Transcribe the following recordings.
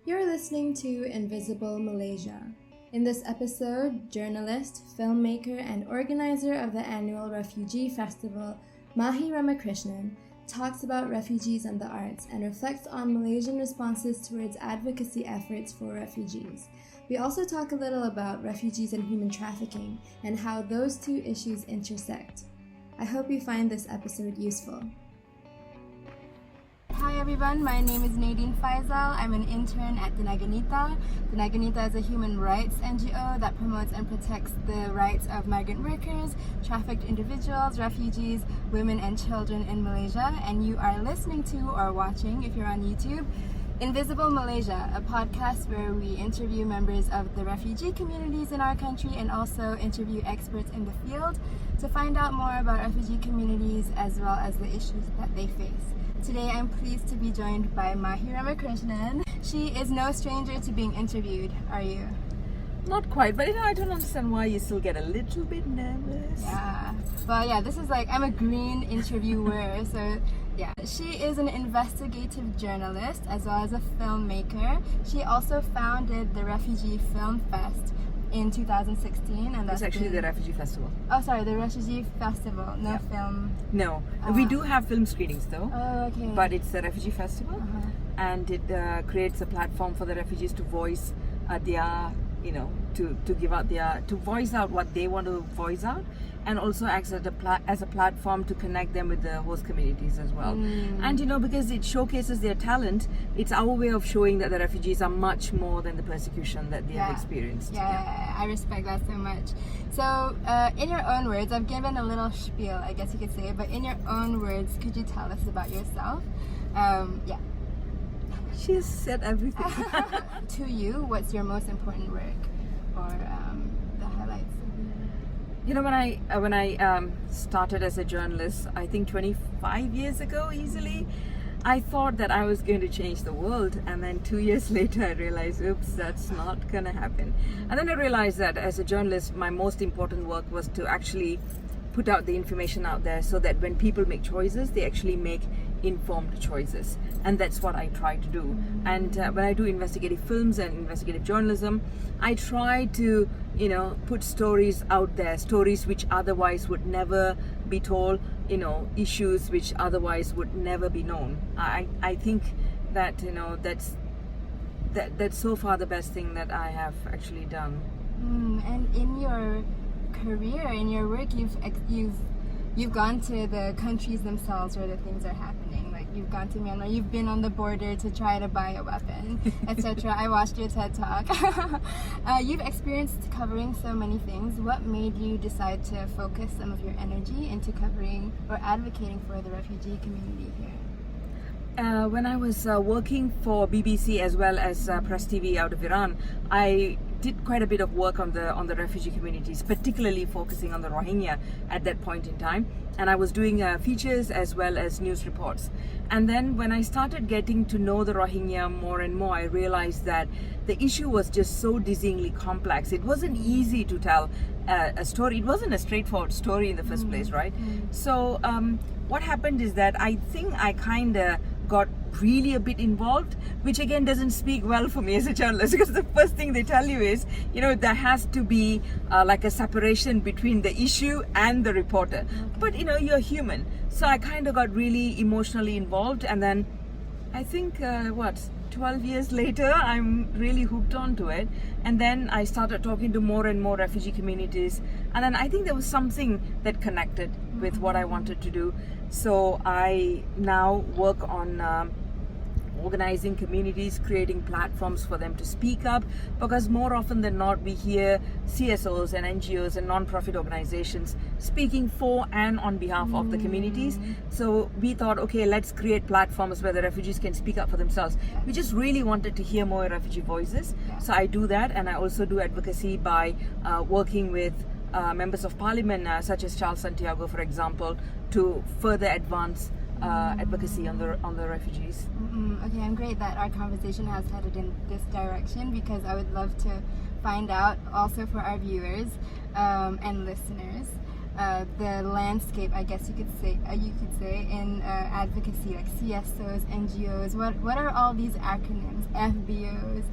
You're listening to Invisible Malaysia. In this episode, journalist, filmmaker, and organizer of the annual Refugee Festival, Mahi Ramakrishnan, talks about refugees and the arts and reflects on Malaysian responses towards advocacy efforts for refugees. We also talk a little about refugees and human trafficking and how those two issues intersect. I hope you find this episode useful. Hi everyone, my name is Nadine Faisal. I'm an intern at Tenaga Nita. Tenaga Nita is a human rights NGO that promotes and protects the rights of migrant workers, trafficked individuals, refugees, women and children in Malaysia. And you are listening to or watching, if you're on YouTube, Invisible Malaysia, a podcast where we interview members of the refugee communities in our country and also interview experts in the field to find out more about refugee communities as well as the issues that they face. Today I'm pleased to be joined by Mahi Ramakrishnan. She is no stranger to being interviewed, are you? Not quite, but I don't understand why you still get a little bit nervous. Yeah, this is like, I'm a green interviewer, so yeah. She is an investigative journalist as well as a filmmaker. She also founded the Refugee Fest in 2016, and that's actually the Refugee Festival. Oh, sorry, the Refugee Festival, film. No, we do have film screenings though. Oh, okay. But it's the Refugee Festival, and it creates a platform for the refugees to voice their, to voice out what they want to voice out, and also acts as a platform to connect them with the host communities as well. And because it showcases their talent, it's our way of showing that the refugees are much more than the persecution that they have experienced. Yeah, I respect that so much. So, in your own words, I've given a little spiel, I guess you could say, but in your own words, could you tell us about yourself? She's said everything. To you, what's your most important work, or the highlights? When I started as a journalist, I think 25 years ago easily, I thought that I was going to change the world, and then 2 years later I realized, oops, that's not gonna happen. And then I realized that as a journalist, my most important work was to actually put out the information out there so that when people make choices, they actually make informed choices, and that's what I try to do. And when I do investigative films and investigative journalism, I try to put stories out there, stories which otherwise would never be told, issues which otherwise would never be known. I think that that's so far the best thing that I have actually done. And in your career, in your work, you've gone to the countries themselves where the things are happening. Like, you've gone to Myanmar, you've been on the border to try to buy a weapon, etc. I watched your TED Talk. You've experienced covering so many things. What made you decide to focus some of your energy into covering or advocating for the refugee community here? When I was working for BBC as well as Press TV out of Iran, I did quite a bit of work on the refugee communities, particularly focusing on the Rohingya at that point in time. And I was doing features as well as news reports. And then when I started getting to know the Rohingya more and more, I realized that the issue was just so dizzyingly complex. It wasn't easy to tell a story. It wasn't a straightforward story in the first place, right? So what happened is that I think I kind of got really a bit involved, which again doesn't speak well for me as a journalist, because the first thing they tell you is, there has to be like a separation between the issue and the reporter. But you're human. So I kind of got really emotionally involved, and then I think 12 years later, I'm really hooked onto it. And then I started talking to more and more refugee communities. And then I think there was something that connected with what I wanted to do. So I now work on organizing communities, creating platforms for them to speak up, because more often than not we hear CSOs and NGOs and non-profit organizations speaking for and on behalf of the communities. So we thought, okay, let's create platforms where the refugees can speak up for themselves. We just really wanted to hear more refugee voices. So I do that, and I also do advocacy by working with members of parliament such as Charles Santiago, for example, to further advance advocacy on the refugees. Okay, I'm great that our conversation has headed in this direction, because I would love to find out also for our viewers and listeners, the landscape, I guess you could say, in advocacy, like CSOs, NGOs. What are all these acronyms? FBOs,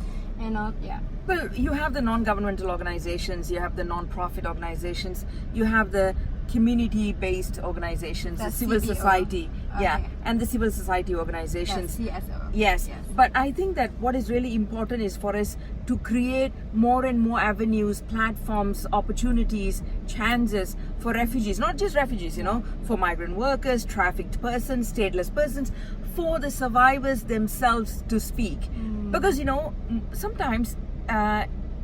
and all. Yeah. Well, you have the non-governmental organizations, you have the non-profit organizations, you have the community-based organizations, That's the civil CBO. society, yeah, Okay. and the civil society organizations. That's CSO. Yes, but I think that what is really important is for us to create more and more avenues, platforms, opportunities, chances for refugees, not just refugees, you know, for migrant workers, trafficked persons, stateless persons, for the survivors themselves to speak. Because, you know, sometimes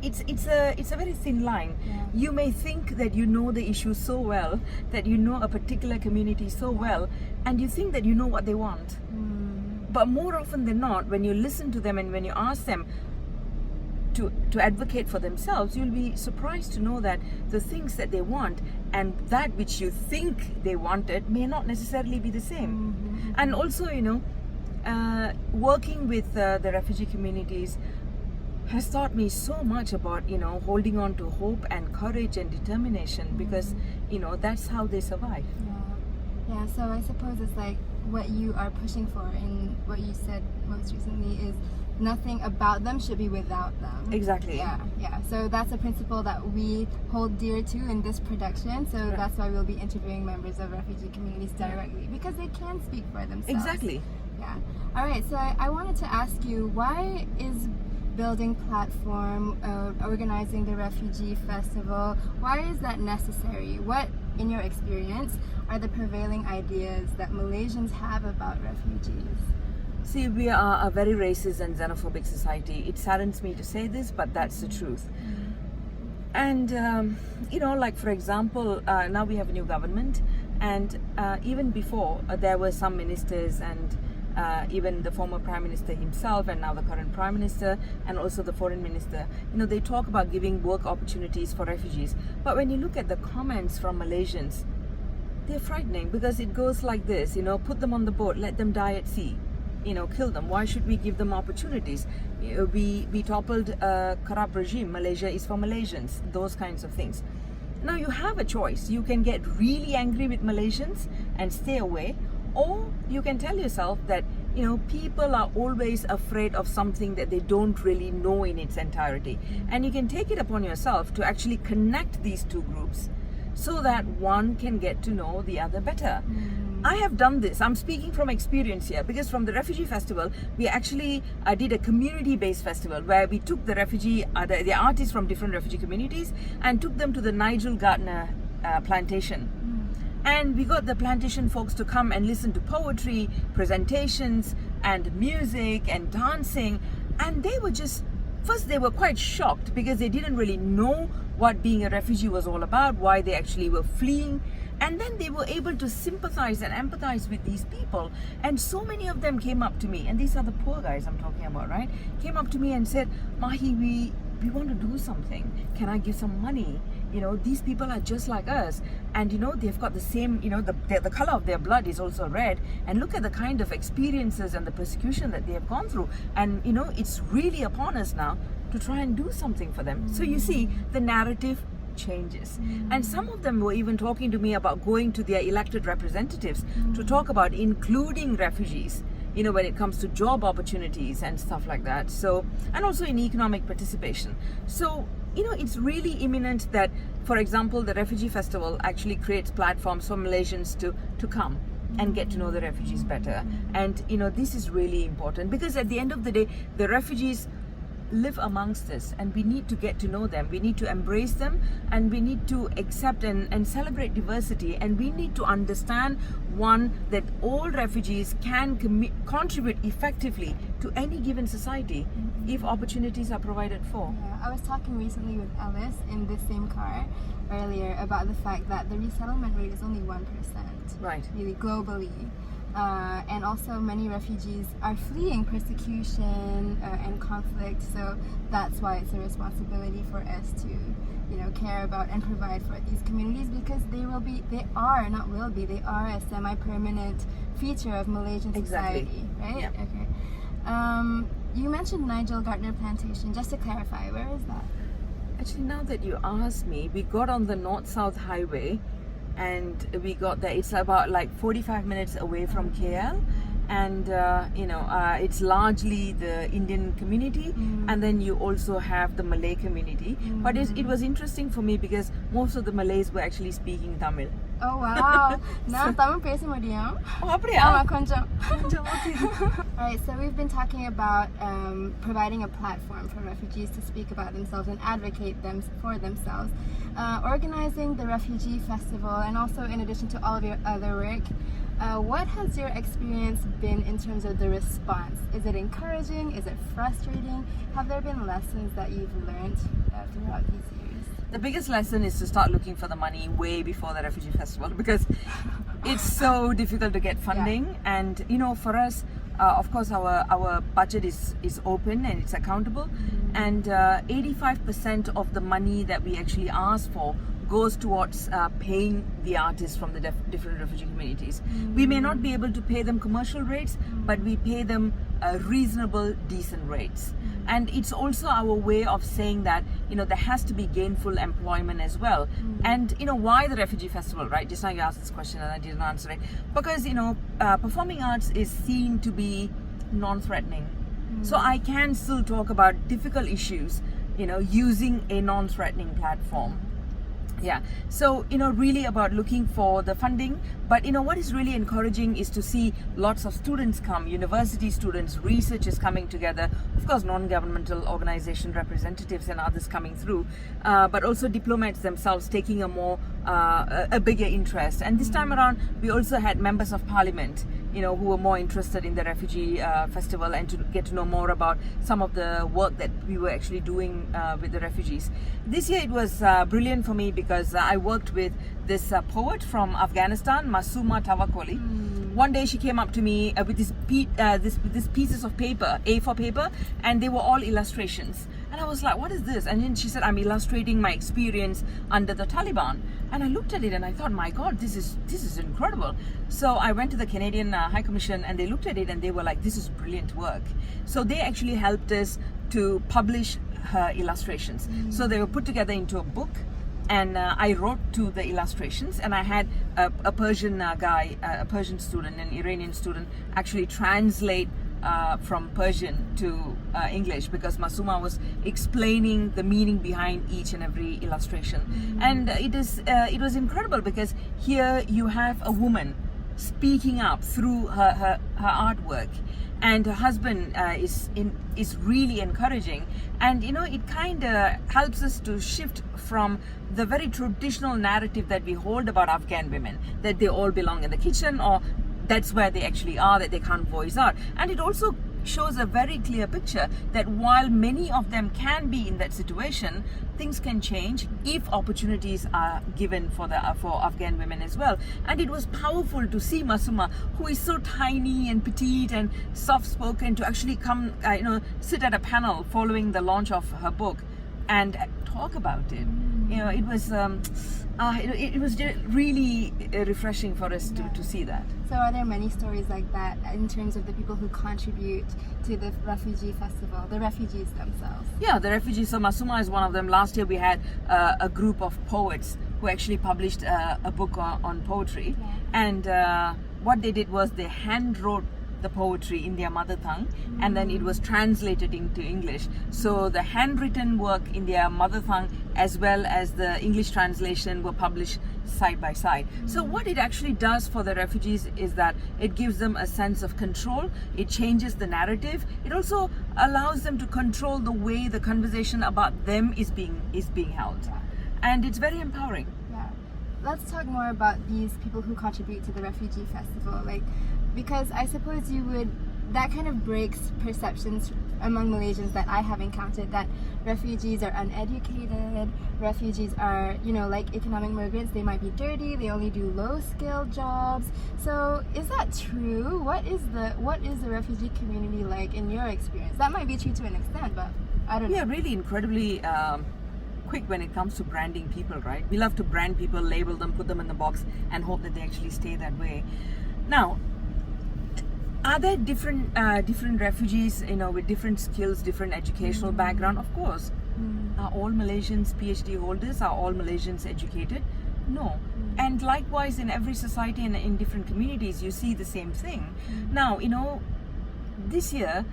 it's a very thin line. Yeah. You may think that you know the issue so well, that you know a particular community so well, and you think that you know what they want. But more often than not, when you listen to them and when you ask them to advocate for themselves, you'll be surprised to know that the things that they want and that which you think they wanted may not necessarily be the same. And also, you know, working with the refugee communities has taught me so much about, you know, holding on to hope and courage and determination, because, you know, that's how they survive. Yeah, so I suppose it's like what you are pushing for in what you said most recently is nothing about them should be without them. Exactly. Yeah. So that's a principle that we hold dear to in this production. So that's why we'll be interviewing members of refugee communities directly, because they can speak for themselves. Exactly. Yeah. All right. So I wanted to ask you, why is building platform, organizing the Refugee Festival, why is that necessary? What, in your experience, are the prevailing ideas that Malaysians have about refugees? See, we are a very racist and xenophobic society. It saddens me to say this, but that's the truth. And, you know, like for example, now we have a new government, and even before, there were some ministers and even the former Prime Minister himself, and now the current Prime Minister, and also the Foreign Minister, you know, they talk about giving work opportunities for refugees. But when you look at the comments from Malaysians, they're frightening, because it goes like this, you know, put them on the boat, let them die at sea, you know, kill them. Why should we give them opportunities? You know, we toppled a corrupt regime. Malaysia is for Malaysians, those kinds of things. Now you have a choice. You can get really angry with Malaysians and stay away, or you can tell yourself that, you know, people are always afraid of something that they don't really know in its entirety. And you can take it upon yourself to actually connect these two groups so that one can get to know the other better. I have done this. I'm speaking from experience here, because from the Refugee Festival, we actually did a community-based festival where we took the the artists from different refugee communities and took them to the Nigel Gardner plantation. And we got the plantation folks to come and listen to poetry, presentations, and music and dancing. And they were just, first they were quite shocked, because they didn't really know what being a refugee was all about, why they actually were fleeing. And then they were able to sympathize and empathize with these people. And so many of them came up to me, and these are the poor guys I'm talking about, right? Came up to me and said, Mahi, we want to do something. Can I give some money? You know, these people are just like us, and you know, they've got the same, you know, the color of their blood is also red, and look at the kind of experiences and the persecution that they have gone through, and you know, it's really upon us now to try and do something for them. So you see, the narrative changes. And some of them were even talking to me about going to their elected representatives to talk about including refugees, you know, when it comes to job opportunities and stuff like that. So, and also in economic participation. So, you know, it's really imminent that, for example, the Refugee Festival actually creates platforms for Malaysians to come and get to know the refugees better. And, you know, this is really important, because at the end of the day, the refugees live amongst us, and we need to get to know them. We need to embrace them, and we need to accept and celebrate diversity, and we need to understand, one, that all refugees can contribute effectively to any given society if opportunities are provided for. Yeah, I was talking recently with Alice in this same car earlier about the fact that the resettlement rate is only 1%. Right. Really, globally. And also many refugees are fleeing persecution and conflict, so that's why it's a responsibility for us to, you know, care about and provide for these communities, because they are a semi-permanent feature of Malaysian society, right? Yeah. Okay. You mentioned Nigel Gardner Plantation. Just to clarify, where is that? Actually, now that you ask me, we got on the North-South Highway, and we got there. It's about like 45 minutes away from KL, and it's largely the Indian community, and then you also have the Malay community. But it was interesting for me because most of the Malays were actually speaking Tamil. Oh wow. நான் தமிழ் பேச முடியும். அப்படியா? ஆமா கொஞ்சம். Okay. Alright, so we've been talking about providing a platform for refugees to speak about themselves and advocate for themselves. Organizing the Refugee Festival, and also in addition to all of your other work, what has your experience been in terms of the response? Is it encouraging? Is it frustrating? Have there been lessons that you've learned throughout these years? The biggest lesson is to start looking for the money way before the Refugee Festival, because it's so difficult to get funding. And for us, of course, our budget is open and it's accountable, and 85% of the money that we actually ask for goes towards paying the artists from the different refugee communities. We may not be able to pay them commercial rates, but we pay them reasonable, decent rates. And it's also our way of saying that there has to be gainful employment as well. And why the Refugee Festival, right? Just now you asked this question and I didn't answer it. Because performing arts is seen to be non-threatening. So I can still talk about difficult issues using a non-threatening platform. Yeah, so really about looking for the funding, but what is really encouraging is to see lots of students come, university students, researchers coming together, of course non-governmental organization representatives and others coming through, but also diplomats themselves taking a bigger interest. And this time around we also had members of parliament who were more interested in the Refugee Festival and to get to know more about some of the work that we were actually doing with the refugees. This year it was brilliant for me because I worked with this poet from Afghanistan, Masuma Tawakoli. One day she came up to me with this pieces of paper, A4 paper, and they were all illustrations. And I was like, what is this? And then she said, I'm illustrating my experience under the Taliban. And I looked at it and I thought, my God, this is incredible. So I went to the Canadian High Commission and they looked at it and they were like, this is brilliant work. So they actually helped us to publish her illustrations. So they were put together into a book. And I wrote to the illustrations, and I had a Persian guy, a Persian student, an Iranian student, actually translate from Persian to English, because Masuma was explaining the meaning behind each and every illustration. And it was incredible because here you have a woman speaking up through her artwork, and her husband is really encouraging. And it kind of helps us to shift from the very traditional narrative that we hold about Afghan women, that they all belong in the kitchen, or that's where they actually are, that they can't voice out. And it also shows a very clear picture that while many of them can be in that situation, things can change if opportunities are given for Afghan women as well. And it was powerful to see Masuma, who is so tiny and petite and soft-spoken, to actually come sit at a panel following the launch of her book and talk about it. It was really refreshing for us to see that. So are there many stories like that in terms of the people who contribute to the Refugee Festival, the refugees themselves? Yeah, the refugees. So Masuma is one of them. Last year we had a group of poets who actually published a book on poetry. And what they did was they hand wrote the poetry in their mother tongue, and then it was translated into English. So the handwritten work in their mother tongue as well as the English translation were published side by side. So what it actually does for the refugees is that it gives them a sense of control. It changes the narrative. It also allows them to control the way the conversation about them is being held. And it's very empowering. Yeah. Let's talk more about these people who contribute to the Refugee Festival. Because I suppose that kind of breaks perceptions among Malaysians that I have encountered, that refugees are uneducated, refugees are, like economic migrants, they might be dirty, they only do low-skilled jobs. So is that true? What is the refugee community like in your experience? That might be true to an extent, but I don't know. Yeah, really incredibly quick when it comes to branding people, right? We love to brand people, label them, put them in the box, and hope that they actually stay that way. Now, are there different refugees, with different skills, different educational background? Of course. Are all Malaysians PhD holders? Are all Malaysians educated? No. And likewise in every society and in different communities, you see the same thing. Now, this year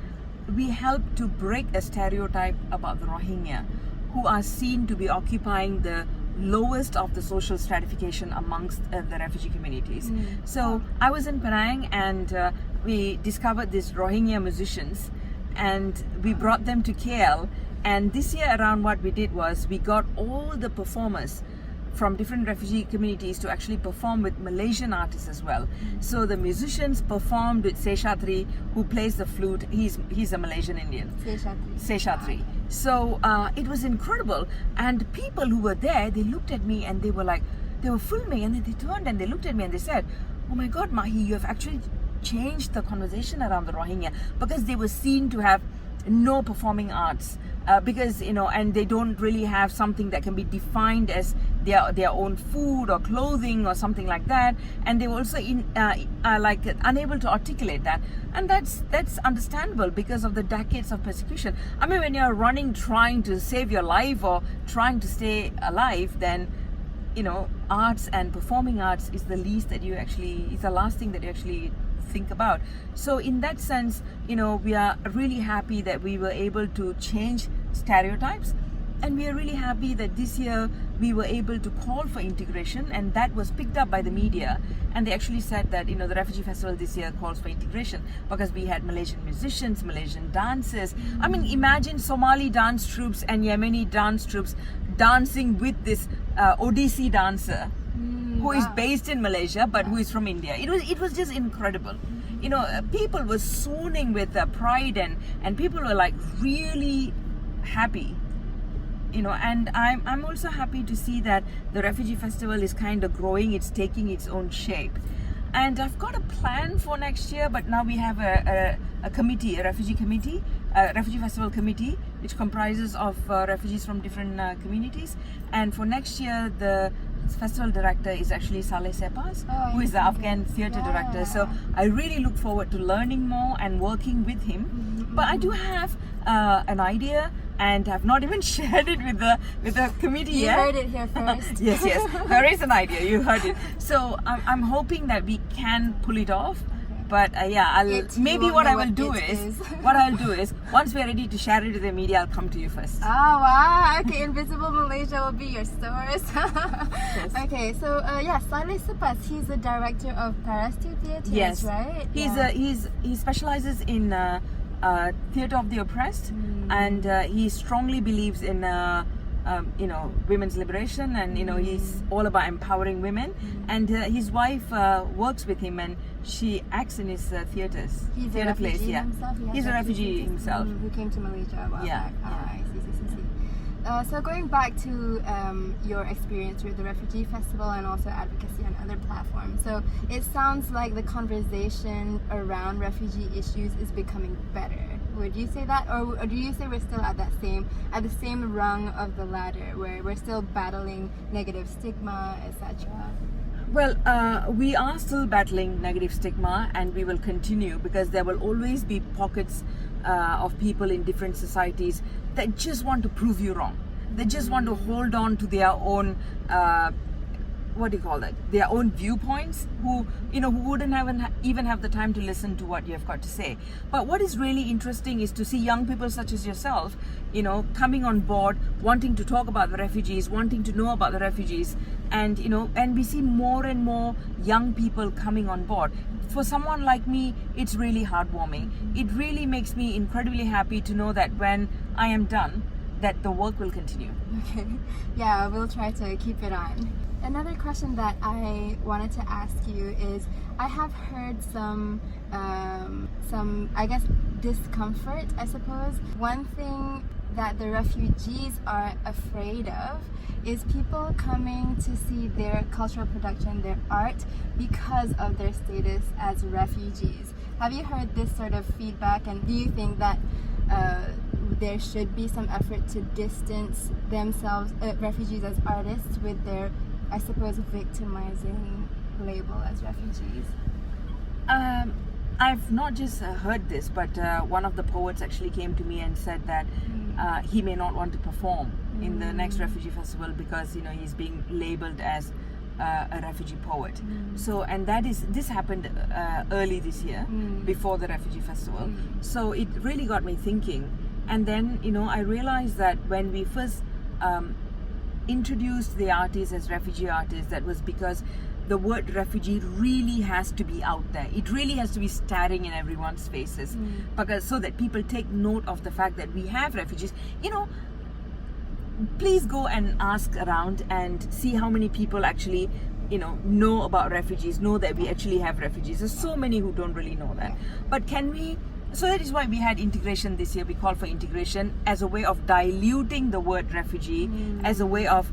we helped to break a stereotype about the Rohingya, who are seen to be occupying the lowest of the social stratification amongst the refugee communities. So I was in Penang, and we discovered these Rohingya musicians, and we brought them to KL. And this year around, what we did was we got all the performers from different refugee communities to actually perform with Malaysian artists as well. So the musicians performed with Seshatri, who plays the flute. He's a Malaysian Indian. Seshatri. So it was incredible. And people who were there, they looked at me and they were filming, and then they turned and they looked at me and they said, "Oh my God, Mahi, you have actually changed the conversation around the Rohingya," because they were seen to have no performing arts. Because and they don't really have something that can be defined as their own food or clothing or something like that, and they were also unable to articulate that, and that's understandable because of the decades of persecution. I mean, when you're running trying to save your life or trying to stay alive, then arts and performing arts is the last thing that you actually think about. So in that sense, we are really happy that we were able to change stereotypes, and we are really happy that this year we were able to call for integration, and that was picked up by the media, and they actually said that the Refugee Festival this year calls for integration because we had Malaysian musicians, Malaysian dancers. I mean, imagine Somali dance troops and Yemeni dance troops dancing with this Odissi dancer who is based in Malaysia but who is from India. It was just incredible. People were swooning with pride, and people were like really happy. And I'm also happy to see that the Refugee Festival is kind of growing. It's taking its own shape. And I've got a plan for next year, but now we have a committee, a Refugee Festival committee, which comprises of refugees from different communities. And for next year, the festival director is actually Saleh Sepas, who is the Afghan theatre director. So I really look forward to learning more and working with him. But I do have an idea, and have not even shared it with the committee yet. You heard it here first. Yes, there is an idea. You heard it. So I'm hoping that we can pull it off. But what I'll do is once we're ready to share it with the media, I'll come to you first. Oh wow! Okay, Invisible Malaysia will be your source. Yes. Okay, so Saleh Sepas, he's the director of Parasti Theatres, right? He specializes in theatre of the oppressed, and he strongly believes in women's liberation, and he's all about empowering women. And his wife works with him, and she acts in his theatres. He's a refugee himself. He's a refugee himself. Who came to Malaysia a while back. I see. So going back to your experience with the Refugee Festival and also advocacy on other platforms, so it sounds like the conversation around refugee issues is becoming better. Would you say that, or do you say we're still at the same rung of the ladder, where we're still battling negative stigma, etc.? Well, we are still battling negative stigma, and we will continue, because there will always be pockets of people in different societies that just want to prove you wrong. They just want to hold on to their own their own viewpoints, who wouldn't even have the time to listen to what you have got to say. But what is really interesting is to see young people such as yourself, coming on board, wanting to talk about the refugees, wanting to know about the refugees, and we see more and more young people coming on board. For someone like me, it's really heartwarming. It really makes me incredibly happy to know that when I am done, that the work will continue. Okay, yeah, we'll try to keep it on. Another question that I wanted to ask you is, I have heard some I guess discomfort, I suppose. One thing that the refugees are afraid of is people coming to see their cultural production, their art, because of their status as refugees. Have you heard this sort of feedback, and do you think that there should be some effort to distance themselves, refugees as artists, with their, I suppose, victimizing label as refugees? I've not just heard this, but one of the poets actually came to me and said that he may not want to perform in the next Refugee Festival because he's being labelled as a refugee poet. So, and this happened early this year, before the Refugee Festival. So it really got me thinking. And then, I realized that when we first introduced the artists as refugee artists, that was because the word refugee really has to be out there. It really has to be staring in everyone's faces, because so that people take note of the fact that we have refugees. Please go and ask around and see how many people actually know about refugees, know that we actually have refugees. There's so many who don't really know that. But so that is why we had integration this year. We called for integration as a way of diluting the word refugee, as a way of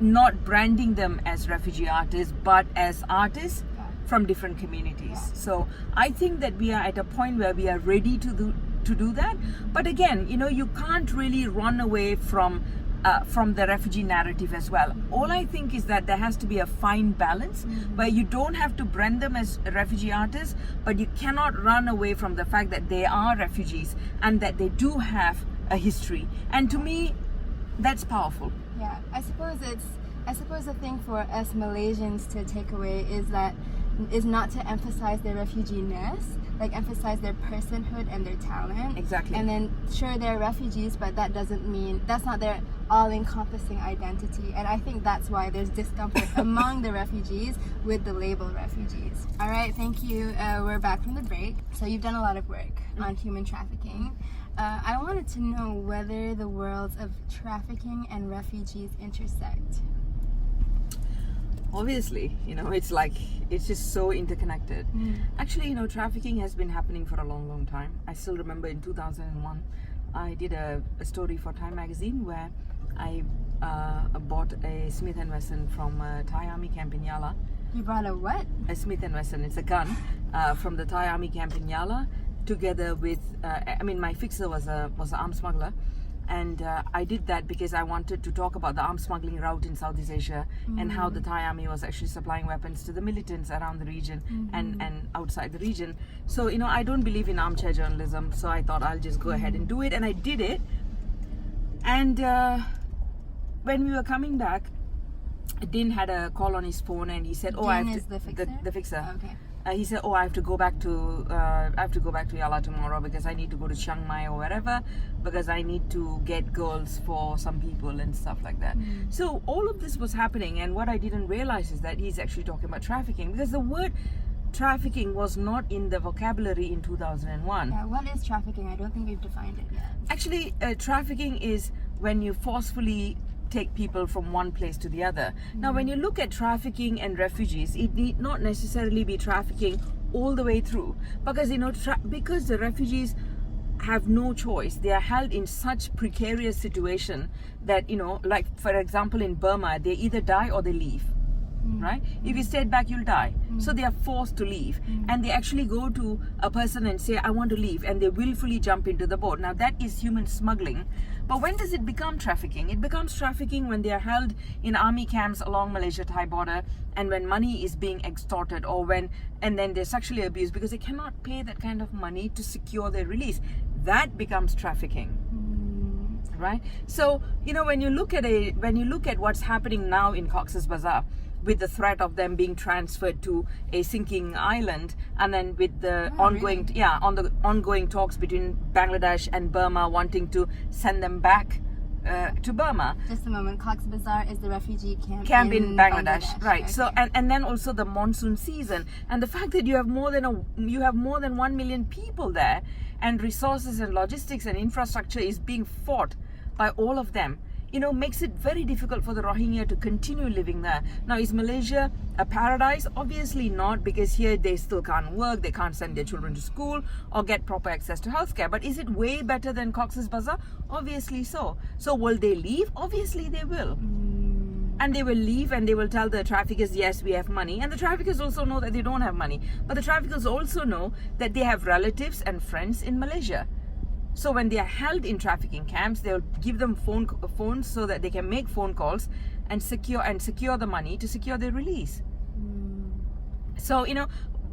not branding them as refugee artists, but as artists from different communities. So I think that we are at a point where we are ready to do that. But again, you can't really run away from the refugee narrative as well. All I think is that there has to be a fine balance where you don't have to brand them as refugee artists, but you cannot run away from the fact that they are refugees and that they do have a history. And to me, that's powerful. Yeah, I suppose the thing for us Malaysians to take away is not to emphasize their refugee-ness, like emphasize their personhood and their talent. Exactly. And then sure, they're refugees, but that doesn't mean that's not their all-encompassing identity. And I think that's why there's discomfort among the refugees with the label refugees. All right, thank you. We're back from the break. So you've done a lot of work on human trafficking. I wanted to know whether the worlds of trafficking and refugees intersect. Obviously, it's just so interconnected. Actually, trafficking has been happening for a long time. I still remember in 2001, I did a story for Time magazine where I bought a Smith & Wesson from a Thai army camp in Yala. You brought a what? A Smith & Wesson. It's a gun from the Thai army camp in Yala, together with, my fixer was an arms smuggler. And I did that because I wanted to talk about the arms smuggling route in Southeast Asia and how the Thai army was actually supplying weapons to the militants around the region and outside the region. So, I don't believe in armchair journalism, so I thought I'll just go ahead and do it. And I did it. And when we were coming back, Din had a call on his phone and he said, Din is the fixer? The fixer. Okay. He said, I have to go back to Yala tomorrow because I need to go to Chiang Mai or wherever, because I need to get girls for some people and stuff like that. So all of this was happening, and what I didn't realize is that he's actually talking about trafficking, because the word trafficking was not in the vocabulary in 2001. Yeah, what is trafficking? I don't think we've defined it yet. Actually, trafficking is when you forcefully take people from one place to the other. Now, when you look at trafficking and refugees, it need not necessarily be trafficking all the way through, because because the refugees have no choice. They are held in such precarious situation that like for example in Burma, they either die or they leave. Right? If you stayed back, you'll die. So they are forced to leave, and they actually go to a person and say, I want to leave, and they willfully jump into the boat. Now that is human smuggling. But when does it become trafficking? It becomes trafficking when they are held in army camps along Malaysia-Thai border, and when money is being extorted, and then they're sexually abused because they cannot pay that kind of money to secure their release. That becomes trafficking. Right? So when you look at what's happening now in Cox's Bazar, with the threat of them being transferred to a sinking island, and then with the ongoing talks between Bangladesh and Burma wanting to send them back to Burma. Just a moment. Cox's Bazar is the refugee camp in Bangladesh. Right. Okay. So and then also the monsoon season, and the fact that you have more than 1 million people there, and resources and logistics and infrastructure is being fought by all of them, makes it very difficult for the Rohingya to continue living there. Now, is Malaysia a paradise? Obviously not, because here they still can't work, they can't send their children to school or get proper access to healthcare. But is it way better than Cox's Bazar? Obviously so. So will they leave? Obviously they will. And they will leave and they will tell the traffickers, yes, we have money. And the traffickers also know that they don't have money. But the traffickers also know that they have relatives and friends in Malaysia. So when they are held in trafficking camps, they'll give them phones so that they can make phone calls and secure the money to secure their release. So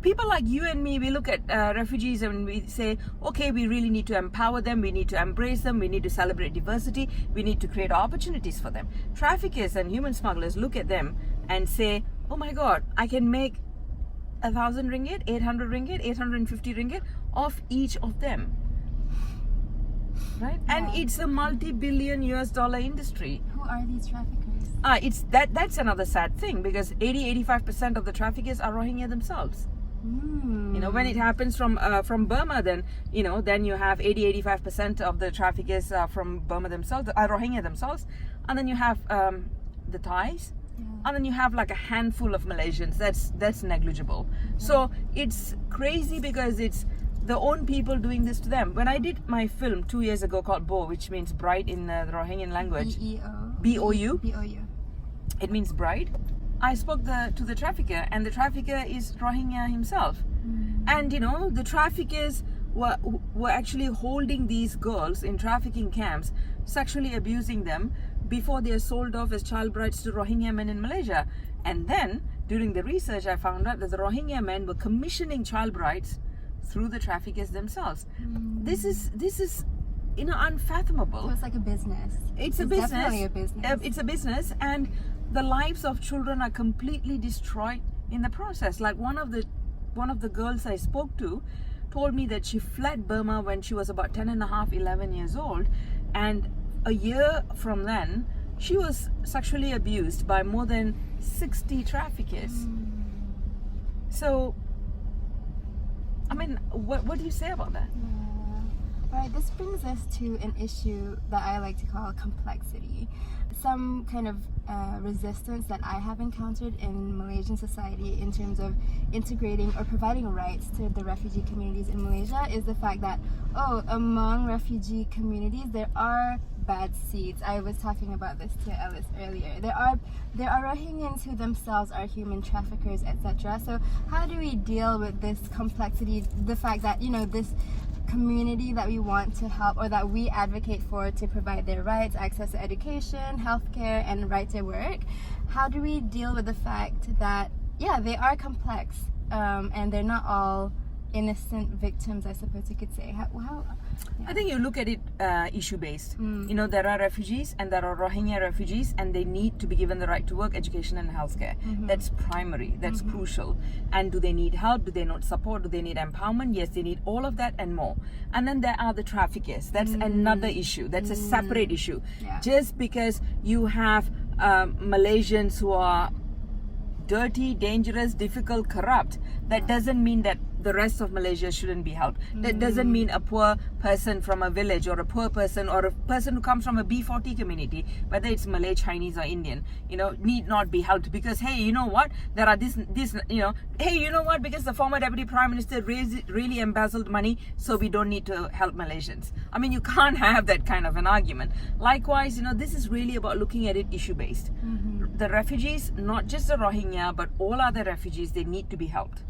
people like you and me, we look at refugees and we say, okay, we really need to empower them, we need to embrace them, we need to celebrate diversity, we need to create opportunities for them. Traffickers and human smugglers look at them and say, oh my God, I can make 1,000 ringgit, 800 ringgit, 850 ringgit off each of them. Right? Yeah. And it's a multi-billion US dollar industry. Who are these traffickers? It's that's another sad thing, because 85% of the traffickers are Rohingya themselves. Mm. You know, when it happens from Burma, then then you have 85% of the traffickers from Burma themselves, are Rohingya themselves, and then you have the Thais, and then you have like a handful of Malaysians. That's negligible. So it's crazy because it's the own people doing this to them. When I did my film 2 years ago called Bo, which means bride in the Rohingyan language, B-O-U, it means bride. I spoke to the trafficker, and the trafficker is Rohingya himself. And the traffickers were actually holding these girls in trafficking camps, sexually abusing them before they are sold off as child brides to Rohingya men in Malaysia. And then during the research, I found out that the Rohingya men were commissioning child brides through the traffickers themselves. This is unfathomable. So it's like a business. It's a business. Definitely a business. It's a business, and the lives of children are completely destroyed in the process. Like one of the girls I spoke to told me that she fled Burma when she was about 10 and a half, 11 years old, and a year from then she was sexually abused by more than 60 traffickers. So I mean, what do you say about that? Right, this brings us to an issue that I like to call complexity. Some kind of resistance that I have encountered in Malaysian society in terms of integrating or providing rights to the refugee communities in Malaysia is the fact that, among refugee communities there are bad seeds. I was talking about this to Ellis earlier. There are Rohingyans who themselves are human traffickers, etc. So how do we deal with this complexity, the fact that this community that we want to help or that we advocate for to provide their rights, access to education, healthcare, and right to work? How do we deal with the fact that they are complex and they're not all innocent victims, I suppose you could say? I think you look at it issue based. There are refugees and there are Rohingya refugees, and they need to be given the right to work, education, and healthcare. That's primary, that's crucial. And do they need help? Do they need support? Do they need empowerment? Yes, they need all of that and more. And then there are the traffickers. That's another issue. That's a separate issue. Just because you have Malaysians who are dirty, dangerous, difficult, corrupt, that doesn't mean that the rest of Malaysia shouldn't be helped. That doesn't mean a poor person from a village or a poor person or a person who comes from a B40 community, whether it's Malay, Chinese or Indian, need not be helped because, hey, you know what? There are because the former Deputy Prime Minister really embezzled money, so we don't need to help Malaysians. I mean, you can't have that kind of an argument. Likewise, this is really about looking at it issue-based. The refugees, not just the Rohingya, but all other refugees, they need to be helped.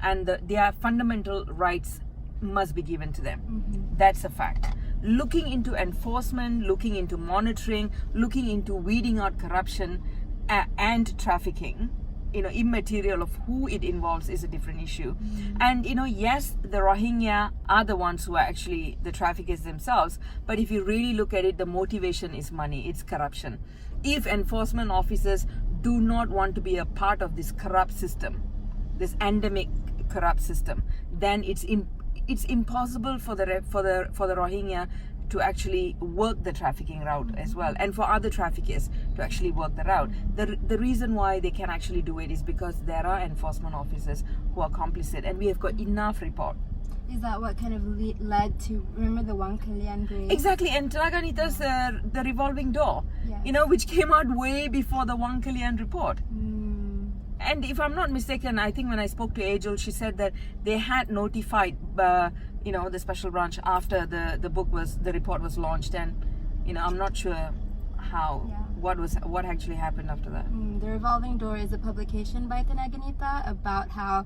And their fundamental rights must be given to them. That's a fact. Looking into enforcement, looking into monitoring, looking into weeding out corruption and trafficking, immaterial of who it involves, is a different issue. And yes, the Rohingya are the ones who are actually the traffickers themselves, but if you really look at it, the motivation is money, it's corruption. If enforcement officers do not want to be a part of this corrupt system, this endemic corrupt system, then it's impossible for the Rohingya to actually work the trafficking route as well, and for other traffickers to actually work the route. The reason why they can actually do it is because there are enforcement officers who are complicit, and we have got enough report. Is that what kind of led to, remember the Wang Kelian grave? Exactly, and Telaga Nita's the revolving door, which came out way before the Wang Kelian report. And if I'm not mistaken, I think when I spoke to Angel, she said that they had notified, the special branch after the report was launched, and I'm not sure what actually happened after that. The Revolving Door is a publication by Tenaga Nita about how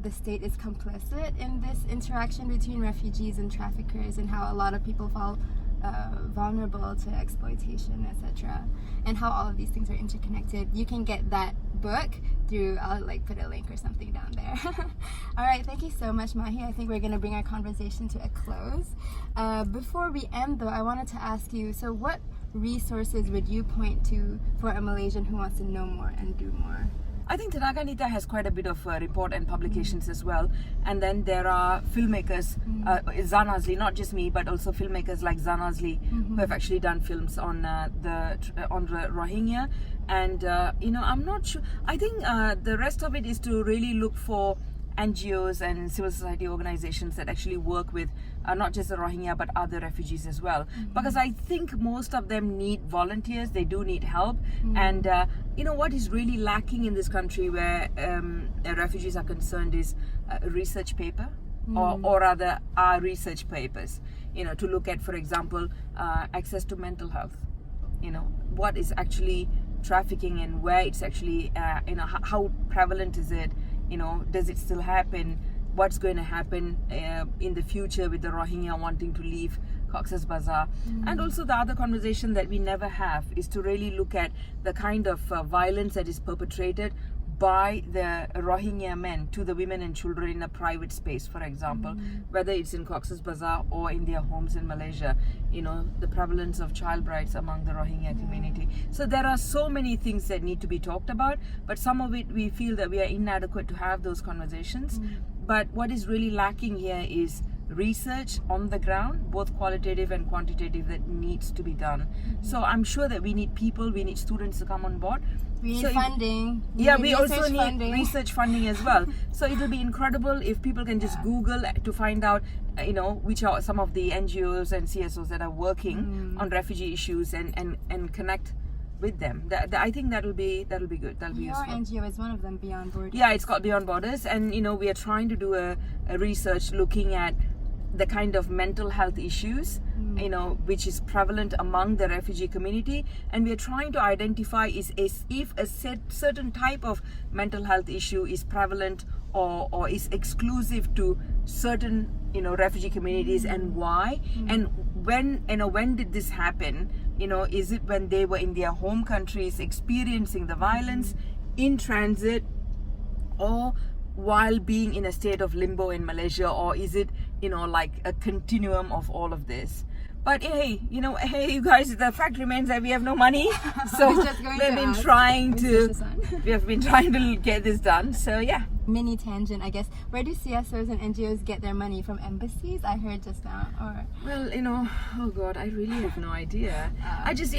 the state is complicit in this interaction between refugees and traffickers, and how a lot of people fall vulnerable to exploitation, etc., and how all of these things are interconnected. You can get that book through, I'll put a link or something down there. All right, thank you so much, Mahi. I think we're going to bring our conversation to a close. Before we end though, I wanted to ask you, so what resources would you point to for a Malaysian who wants to know more and do more? I think Tenaga Nita has quite a bit of report and publications as well. And then there are filmmakers, Zan Azli, not just me, but also filmmakers like Zan Azli, who have actually done films on the Rohingya. And, I'm not sure. I think the rest of it is to really look for NGOs and civil society organizations that actually work with not just the Rohingya but other refugees as well, because I think most of them need volunteers. They do need help, and what is really lacking in this country where refugees are concerned is a research paper, or rather our research papers, to look at, for example, access to mental health, what is actually trafficking and where it's actually how prevalent is it, does it still happen, what's going to happen in the future with the Rohingya wanting to leave Cox's Bazar. And also the other conversation that we never have is to really look at the kind of violence that is perpetrated by the Rohingya men to the women and children in a private space, for example, whether it's in Cox's Bazar or in their homes in Malaysia, the prevalence of child brides among the Rohingya community. So there are so many things that need to be talked about, but some of it we feel that we are inadequate to have those conversations. But what is really lacking here is research on the ground, both qualitative and quantitative, that needs to be done. So I'm sure that we need people, we need students to come on board. We need funding. We also need research funding as well. So it will be incredible if people can just Google to find out, which are some of the NGOs and CSOs that are working on refugee issues and connect with them. I think that'll be good. That'll be useful. Your NGO is one of them, Beyond Borders. Yeah, it's called Beyond Borders, and we are trying to do a research looking at the kind of mental health issues, which is prevalent among the refugee community, and we are trying to identify if a certain type of mental health issue is prevalent or is exclusive to certain refugee communities, and why, and when did this happen? Is it when they were in their home countries experiencing the violence, in transit, or while being in a state of limbo in Malaysia, or is it like a continuum of all of this? But hey, you guys, the fact remains that we have no money, so we have been trying to get this done. So yeah. Mini tangent, I guess. Where do CSOs and NGOs get their money from? Embassies? I heard just now. Or well, oh God, I really have no idea. I just,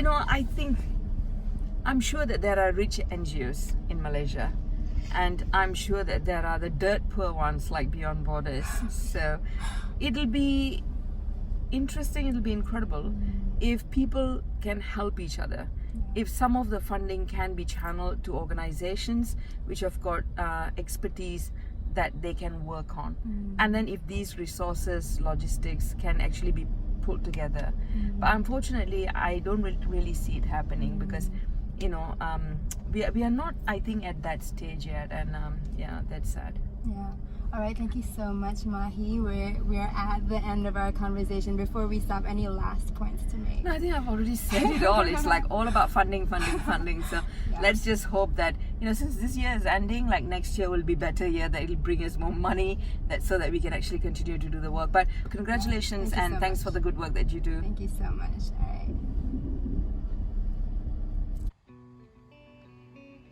I'm sure that there are rich NGOs in Malaysia, and I'm sure that there are the dirt poor ones like Beyond Borders. So it'll be interesting, it'll be incredible if people can help each other, if some of the funding can be channeled to organizations which have got expertise that they can work on, and then if these resources, logistics can actually be pulled together. But unfortunately I don't really see it happening, because we are not, I think, at that stage yet, and that's sad. Yeah. All right, thank you so much, Mahi. We're at the end of our conversation. Before we stop, any last points to make? No, I think I've already said it all. It's all about funding. So let's just hope that, since this year is ending, next year will be better year, that it'll bring us more money, so that we can actually continue to do the work. But congratulations, and thanks for the good work that you do. Thank you so much. All right.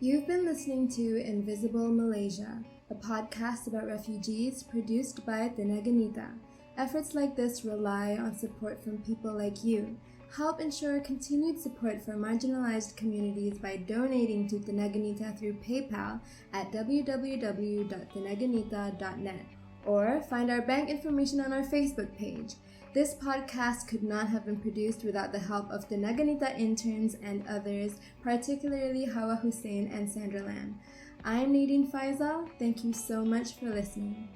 You've been listening to Invisible Malaysia, a podcast about refugees produced by Tenaga Nita. Efforts like this rely on support from people like you. Help ensure continued support for marginalized communities by donating to Tenaga Nita through PayPal at www.tenaganita.net, or find our bank information on our Facebook page. This podcast could not have been produced without the help of the Tenaga Nita interns and others, particularly Hawa Hussein and Sandra Lam. I'm Nadine Faisal. Thank you so much for listening.